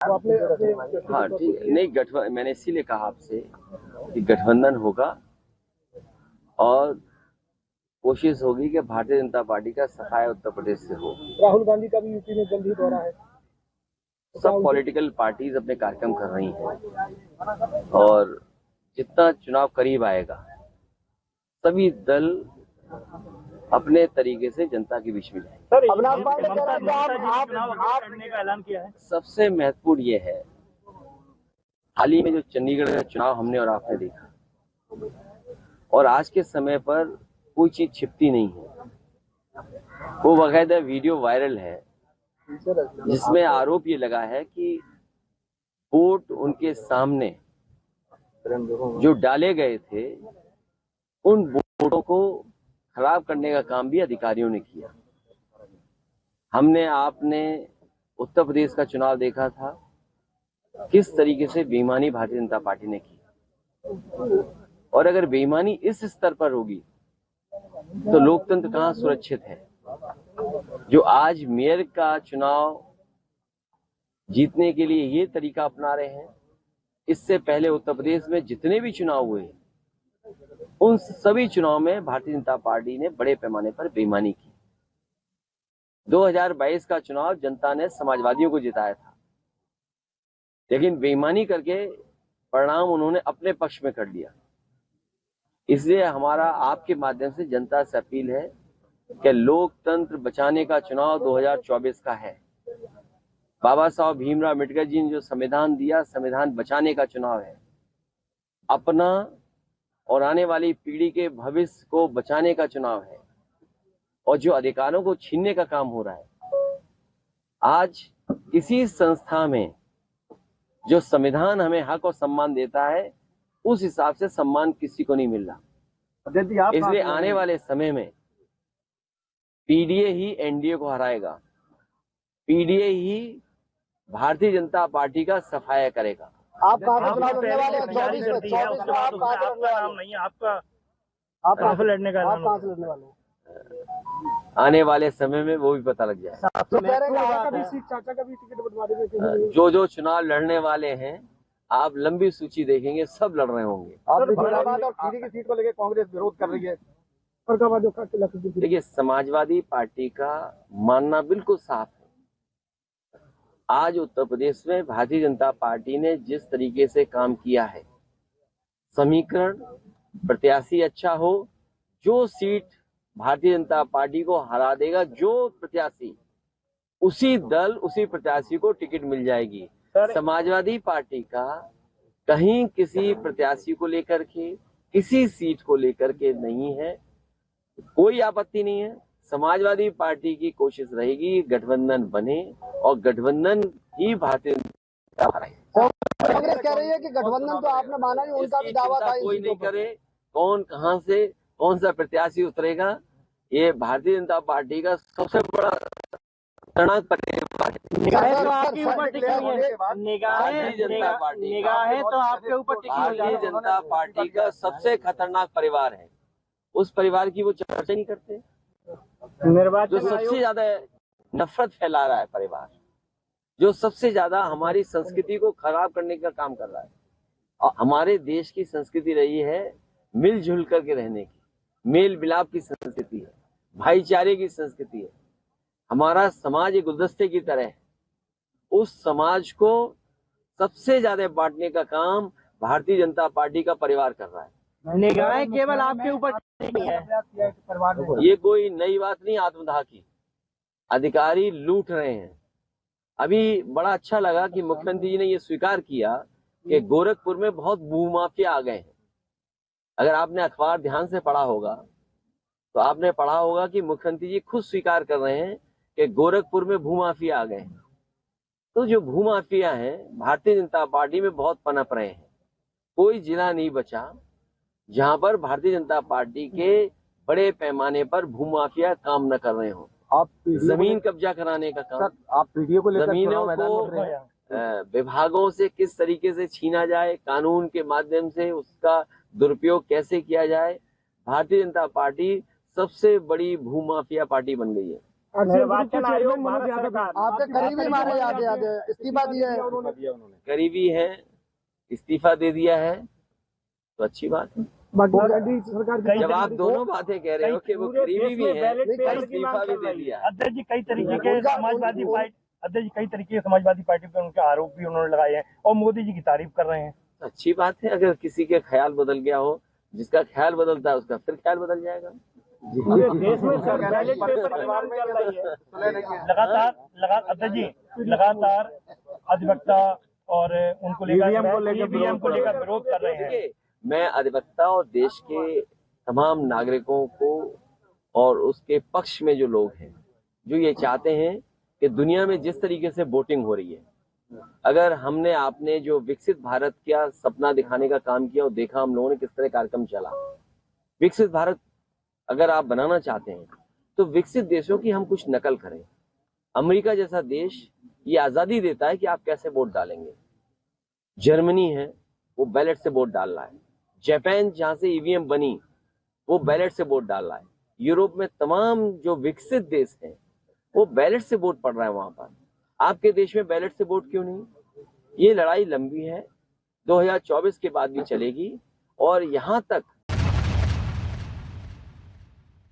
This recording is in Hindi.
तो आपने हाँ ठीक है, नहीं गठबंधन, मैंने इसीलिए कहा आपसे कि गठबंधन होगा और कोशिश होगी कि भारतीय जनता पार्टी का सफाया उत्तर प्रदेश से हो। राहुल गांधी का भी यूपी में जल्द ही दौरा है। सब पॉलिटिकल पार्टीज अपने कार्यक्रम कर रही हैं और जितना चुनाव करीब आएगा सभी दल अपने तरीके से जनता के बीच में जाएंगे। चुनाव लड़ने का ऐलान किया है। सबसे महत्वपूर्ण ये है, हाल ही में जो चंडीगढ़ का चुनाव हमने और आपने देखा, और आज के समय पर कोई चीज छिपती नहीं है। वो बाकायदा वीडियो वायरल है जिसमें आरोप ये लगा है कि वोट उनके सामने जो डाले गए थे उन वोटों को खराब करने का काम भी अधिकारियों ने किया। हमने आपने उत्तर प्रदेश का चुनाव देखा था, किस तरीके से बेईमानी भारतीय जनता पार्टी ने की, और अगर बेईमानी इस स्तर पर होगी तो लोकतंत्र कहां सुरक्षित है। जो आज मेयर का चुनाव जीतने के लिए ये तरीका अपना रहे हैं, इससे पहले उत्तर प्रदेश में जितने भी चुनाव हुए उन सभी चुनाव में भारतीय जनता पार्टी ने बड़े पैमाने पर बेईमानी की। 2022 का चुनाव जनता ने समाजवादियों को जिताया था, लेकिन बेईमानी करके परिणाम उन्होंने अपने पक्ष में कर लिया। इसलिए हमारा आपके माध्यम से जनता से अपील है कि लोकतंत्र बचाने का चुनाव 2024 का है। बाबा साहब भीमराव अम्बेडकर जी ने जो संविधान दिया, संविधान बचाने का चुनाव है। अपना और आने वाली पीढ़ी के भविष्य को बचाने का चुनाव है, और जो अधिकारों को छीनने का काम हो रहा है। आज किसी संस्था में जो संविधान हमें हक और सम्मान देता है, उस हिसाब से सम्मान किसी को नहीं मिल रहा। इसलिए आने वाले समय में पीडीए ही एनडीए को हराएगा, पीडीए ही भारतीय जनता पार्टी का सफाया करेगा। आप कहां से चुनाव लड़ने वाले हैं? 24 में आप कहां से लड़ने वाले नहीं है आपका, आप कहां से लड़ने का, आप कहां से लड़ने वाले हैं? आने वाले समय में वो भी पता लग जाएगा। चाचा का भी टिकट बंटवा देंगे। जो चुनाव लड़ने वाले हैं, आप लंबी सूची देखेंगे, सब लड़ रहे होंगे। फरीदाबाद और खीरी की सीट को लेकर कांग्रेस विरोध कर रही है। देखिए, समाजवादी पार्टी का मानना बिल्कुल साफ है। आज उत्तर प्रदेश में भारतीय जनता पार्टी ने जिस तरीके से काम किया है, समीकरण प्रत्याशी अच्छा हो, जो सीट भारतीय जनता पार्टी को हरा देगा जो प्रत्याशी, उसी दल उसी प्रत्याशी को टिकट मिल जाएगी। समाजवादी पार्टी का कहीं किसी प्रत्याशी को लेकर के, किसी सीट को लेकर के नहीं है, कोई आपत्ति नहीं है। समाजवादी पार्टी की कोशिश रहेगी गठबंधन बने और गठबंधन ही भारतीय जनता पार्टी। कांग्रेस कह रही है कि गठबंधन तो आपने माना ही, उनका भी दावा था। कोई नहीं करे, कौन कहां से कौन सा प्रत्याशी उतरेगा, ये भारतीय जनता पार्टी का सबसे बड़ा खतरनाक परिवार है। निगाहें तो आपके ऊपर टिकी हुई है, निगाहें तो आपके ऊपर टिकी हुई है। भारतीय जनता पार्टी का सबसे खतरनाक परिवार है, उस परिवार की वो चर्चा नहीं करते। जो सबसे ज्यादा नफरत फैला रहा है परिवार, जो सबसे ज्यादा हमारी संस्कृति को खराब करने का काम कर रहा है। और हमारे देश की संस्कृति रही है मिलजुल करके रहने की, मेल मिलाप की संस्कृति है, भाईचारे की संस्कृति है। हमारा समाज एक गुलदस्ते की तरह है, उस समाज को सबसे ज्यादा बांटने का काम भारतीय जनता पार्टी का परिवार कर रहा है। निगाहें केवल आपके ऊपर है। ये कोई नई बात नहीं, आत्मदाह की। अधिकारी लूट रहे हैं। अभी बड़ा अच्छा लगा कि मुख्यमंत्री जी ने ये स्वीकार किया कि गोरखपुर में बहुत भूमाफिया आ गए हैं। अगर आपने अखबार ध्यान से पढ़ा होगा तो आपने पढ़ा होगा कि मुख्यमंत्री जी खुद स्वीकार कर रहे हैं कि गोरखपुर में भूमाफिया आ गए हैं। तो जो भूमाफिया हैं भारतीय जनता पार्टी में बहुत पनप रहे हैं। कोई जिला नहीं बचा जहां पर भारतीय जनता पार्टी के बड़े पैमाने पर भूमाफिया काम न कर रहे हो। आप जमीन कब्जा कराने का काम, आप पीडीए को लेकर जमीनों को विभागों से किस तरीके से छीना जाए, कानून के माध्यम से उसका दुरुपयोग कैसे किया जाए, भारतीय जनता पार्टी सबसे बड़ी भूमाफिया पार्टी बन गई है। निर्वाचन आयोग भारत सरकार आपके करीबी मारे आगे आगे इस्तीफा दिया है। करीबी है, इस्तीफा दे दिया है तो अच्छी बात है। जब आप दोनों बातें कह रहे हो कि वो करीबी भी है, इस्तीफा भी दे दिया। अध्यक्ष जी कई तरीके के समाजवादी पार्टी अध्यक्ष जी कई तरीके के समाजवादी पार्टी पर उनके आरोप भी उन्होंने लगाए हैं और मोदी जी की तारीफ कर रहे हैं। अच्छी बात है, अगर किसी के ख्याल बदल गया हो, जिसका ख्याल बदलता है उसका फिर ख्याल बदल जाएगा। पूरे देश में सर बैलेट पेपर की मांग चल रही है लगातार अध्यक्ष जी लगातार अधिवक्ता और उनको लेकर ईवीएम को लेकर विरोध कर रहे हैं। मैं अधिवक्ता और देश के तमाम नागरिकों को और उसके पक्ष में जो लोग हैं जो ये चाहते हैं कि दुनिया में जिस तरीके से वोटिंग हो रही है, अगर हमने आपने जो विकसित भारत का सपना दिखाने का काम किया और देखा हम लोगों ने किस तरह कार्यक्रम चला, विकसित भारत अगर आप बनाना चाहते हैं तो विकसित देशों की हम कुछ नकल करें। अमेरिका जैसा देश ये आजादी देता है कि आप कैसे वोट डालेंगे। जर्मनी है वो बैलेट से वोट डाल रहा है। जापान जहां से ईवीएम बनी वो बैलेट से वोट डाल रहा है। यूरोप में तमाम जो विकसित देश हैं वो बैलेट से वोट पड़ रहा है वहां पर। आपके देश में बैलेट से वोट क्यों नहीं? ये लड़ाई लंबी है, 2024 के बाद भी चलेगी और यहाँ तक